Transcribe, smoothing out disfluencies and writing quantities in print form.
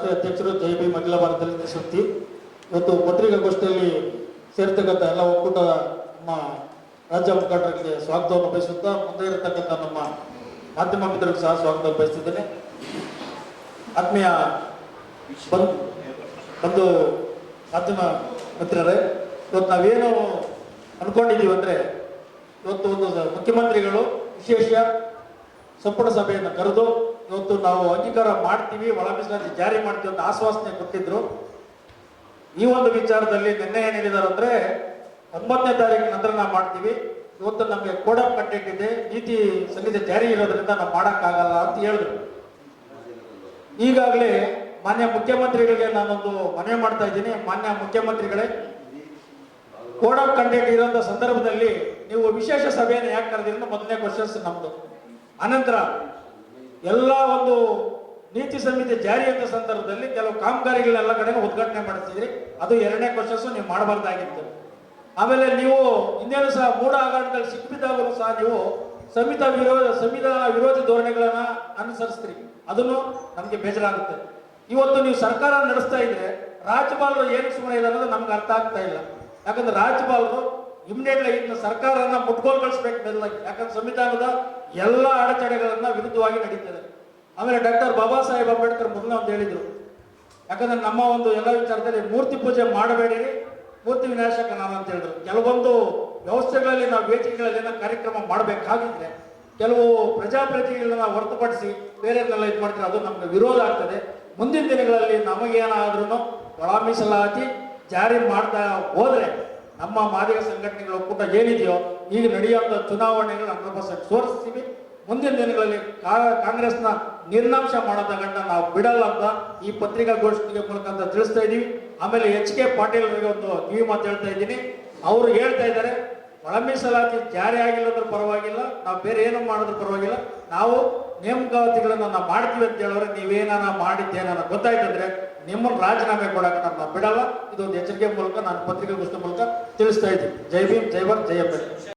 ರಾಷ್ಟ್ರೀಯ ಅಧ್ಯಕ್ಷರು ಜೈ ಭೀಮ್ ಅಖಿಲ ಭಾರತ ದಲಿತ ಶಕ್ತಿ. ಇವತ್ತು ಪತ್ರಿಕಾಗೋಷ್ಠಿಯಲ್ಲಿ ಸೇರ್ತಕ್ಕಂಥ ಎಲ್ಲ ಒಕ್ಕೂಟದ ನಮ್ಮ ರಾಜ್ಯ ಮುಖಂಡರಿಗೆ ಸ್ವಾಗತವನ್ನು ಬಯಸುತ್ತಾ, ಮುಂದೆ ಇರತಕ್ಕಂಥ ನಮ್ಮ ಮಾಧ್ಯಮ ಮಿತ್ರರಿಗೂ ಸಹ ಸ್ವಾಗತ ಬಯಸ್ತಿದ್ದೇನೆ. ಆತ್ಮೀಯ ಬಂದು ಮಾಧ್ಯಮ ಮಿತ್ರರೇ, ಇವತ್ತು ನಾವೇನು ಅನ್ಕೊಂಡಿದ್ದೀವಿ ಅಂದರೆ, ಇವತ್ತು ಒಂದು ಮುಖ್ಯಮಂತ್ರಿಗಳು ವಿಶೇಷ ಸಂಪುಟ ಸಭೆಯನ್ನು ಕರೆದು ಇವತ್ತು ನಾವು ಅಂಗೀಕಾರ ಮಾಡ್ತೀವಿ, ಒಳ ಮೀಸಲಾತಿ ಜಾರಿ ಮಾಡ್ತೀವಿ ಅಂತ ಆಶ್ವಾಸನೆ ಕೊಟ್ಟಿದ್ರು. ಈ ಒಂದು ವಿಚಾರದಲ್ಲಿ ನಿನ್ನೆ ಏನು ಹೇಳಿದಾರೆ ಅಂದರೆ, 9ನೇ ತಾರೀಕು ನಂತರ ನಾವು ಮಾಡ್ತೀವಿ, ಇವತ್ತು ನಮಗೆ ಕೋಡ್ ಆಫ್ ಕಂಟೆಂಟ್ ಇದೆ, ನೀತಿ ಸಂಹಿತೆ ಜಾರಿ ಇರೋದ್ರಿಂದ ನಾವು ಮಾಡೋಕ್ಕಾಗಲ್ಲ ಅಂತ ಹೇಳಿದ್ರು. ಈಗಾಗಲೇ ಮಾನ್ಯ ಮುಖ್ಯಮಂತ್ರಿಗಳಿಗೆ ನಾನೊಂದು ಮನವಿ ಮಾಡ್ತಾ ಇದ್ದೀನಿ. ಮಾನ್ಯ ಮುಖ್ಯಮಂತ್ರಿಗಳೇ, ಕೋಡ್ ಆಫ್ ಕಂಟೆಂಟ್ ಇರೋಂಥ ಸಂದರ್ಭದಲ್ಲಿ ನೀವು ವಿಶೇಷ ಸಭೆಯನ್ನು ಯಾಕೆ ಕರೆದಿರಿ ಅಂತ ಮೊದಲನೇ ಕ್ವಶನ್ಸ್ ನಮ್ಮದು. ಅನಂತರ ಎಲ್ಲ ಒಂದು ನೀತಿ ಸಂಹಿತೆ ಜಾರಿ ಅಂತ ಸಂದರ್ಭದಲ್ಲಿ ಕೆಲವು ಕಾಮಗಾರಿಗಳೆಲ್ಲ ಕಡೆ ಉದ್ಘಾಟನೆ ಮಾಡಿಸಿದ್ರಿ, ಅದು ಎರಡನೇ ಕ್ವಶನ್ಸ್ ನೀವು ಮಾಡಬಾರ್ದಾಗಿತ್ತು. ಆಮೇಲೆ ನೀವು ಹಿಂದೇನು ಸಹ ಮೂಢ ಹಗರಣದಲ್ಲಿ ಸಿಕ್ಕಿದ್ದಾಗಲೂ ಸಹ ನೀವು ಸಂವಿಧಾನ ವಿರೋಧಿ ಧೋರಣೆಗಳನ್ನ ಅನುಸರಿಸ್ತೀರಿ, ಅದನ್ನು ನಮಗೆ ಬೇಜಾರಾಗುತ್ತೆ. ಇವತ್ತು ನೀವು ಸರ್ಕಾರ ನಡೆಸ್ತಾ ಇದ್ರೆ ರಾಜ್ಯಪಾಲರು ಏನು ಸುಮ್ಮನೆ ಇದೆ ಅನ್ನೋದು ನಮ್ಗೆ ಅರ್ಥ ಆಗ್ತಾ ಇಲ್ಲ. ಯಾಕಂದ್ರೆ ರಾಜ್ಯಪಾಲರು ಇಮಿಡಿಯೇಟ್ಲಿ ಇದನ್ನ ಸರ್ಕಾರನ ಮುಟ್ಕೊಳ್ಬೇಕು ಮೇಲಾಗಿ, ಯಾಕಂದ್ರೆ ಸಂವಿಧಾನದ ಎಲ್ಲ ಅಡೆತಡೆಗಳನ್ನ ವಿರುದ್ಧವಾಗಿ ನಡೀತದೆ. ಆಮೇಲೆ ಡಾಕ್ಟರ್ ಬಾಬಾ ಸಾಹೇಬ್ ಅಂಬೇಡ್ಕರ್ ಮೊದಲೇ ಒಂದು ಹೇಳಿದ್ರು, ಯಾಕಂದ್ರೆ ನಮ್ಮ ಒಂದು ಎಲ್ಲ ವಿಚಾರದಲ್ಲಿ ಮೂರ್ತಿ ಪೂಜೆ ಮಾಡಬೇಡಿರಿ, ಮೂರ್ತಿ ವಿನಾಶಕ ನಾನು ಅಂತ ಹೇಳಿದ್ರು. ಕೆಲವೊಂದು ವ್ಯವಸ್ಥೆಗಳಲ್ಲಿ ನಾವು ವೇದಿಕೆಗಳಲ್ಲಿ ಕಾರ್ಯಕ್ರಮ ಮಾಡಬೇಕಾಗಿದ್ರೆ ಕೆಲವು ಪ್ರಜಾಪ್ರತಿನಿಧಿಗಳನ್ನ ಹೊರತುಪಡಿಸಿ ಬೇರೆಯನ್ನೆಲ್ಲ ಇದು ಮಾಡ್ತಾರೆ, ಅದು ನಮ್ಗೆ ವಿರೋಧ ಆಗ್ತದೆ. ಮುಂದಿನ ದಿನಗಳಲ್ಲಿ ನಮಗೇನಾದ್ರೂ ಒಳ ಮೀಸಲಾತಿ ಜಾರಿ ಮಾಡ್ತಾ ಹೋದ್ರೆ ನಮ್ಮ ಮಾದಿಗ ಸಂಘಟನೆಗಳ ಒಕ್ಕೂಟ ಏನಿದೆಯೋ ಈಗ ನಡೆಯುವಂಥ ಚುನಾವಣೆಗಳು 100% ಸೋರಿಸ್ತೀವಿ. ಮುಂದಿನ ದಿನಗಳಲ್ಲಿ ಕಾಂಗ್ರೆಸ್ನ ನಿರ್ನಾಂಶ ಮಾಡೋದ ಗಂಟ ನಾವು ಬಿಡಲ್ಲ ಅಂತ ಈ ಪತ್ರಿಕಾಗೋಷ್ಠಿಗೆ ಮೂಲಕ ಅಂತ ತಿಳಿಸ್ತಾ ಇದ್ದೀವಿ. ಆಮೇಲೆ ಎಚ್ ಕೆ ಪಾಟೀಲ್ ಅವರಿಗೆ ಒಂದು ಕಿವಿ ಮಾತು ಹೇಳ್ತಾ ಇದ್ದೀನಿ. ಅವರು ಹೇಳ್ತಾ ಇದ್ದಾರೆ, ಒಳ ಮೀಸಲಾತಿ ಜಾರಿ ಆಗಿಲ್ಲದ್ರೂ ಪರವಾಗಿಲ್ಲ, ನಾವು ಬೇರೆ ಏನು ಮಾಡಿದ್ರು ಪರವಾಗಿಲ್ಲ, ನಾವು ನೇಮಕಾತಿಗಳನ್ನು ನಾವು ಮಾಡ್ತೀವಿ ಅಂತ ಹೇಳಿದ್ರೆ ನೀವೇನಾನ ಮಾಡಿದ್ದೇನ ಗೊತ್ತಾಯ್ತಂದ್ರೆ ನಿಮ್ಮನ್ನು ರಾಜೀನಾಮೆ ಕೊಡಕ್ಕೆ ನಾವು ಬಿಡಲ್ಲ. ಇದೊಂದು ಎಚ್ಚರಿಕೆ ಮೂಲಕ ನಾನು ಪತ್ರಿಕಾಗೋಷ್ಠಿ ಮೂಲಕ ತಿಳಿಸ್ತಾ ಇದ್ದೀನಿ. ಜೈ ಭೀಮ್, ಜೈ ಭಾರತ್, ಜೈ ಅಂಬೇಡ್ಕರ್.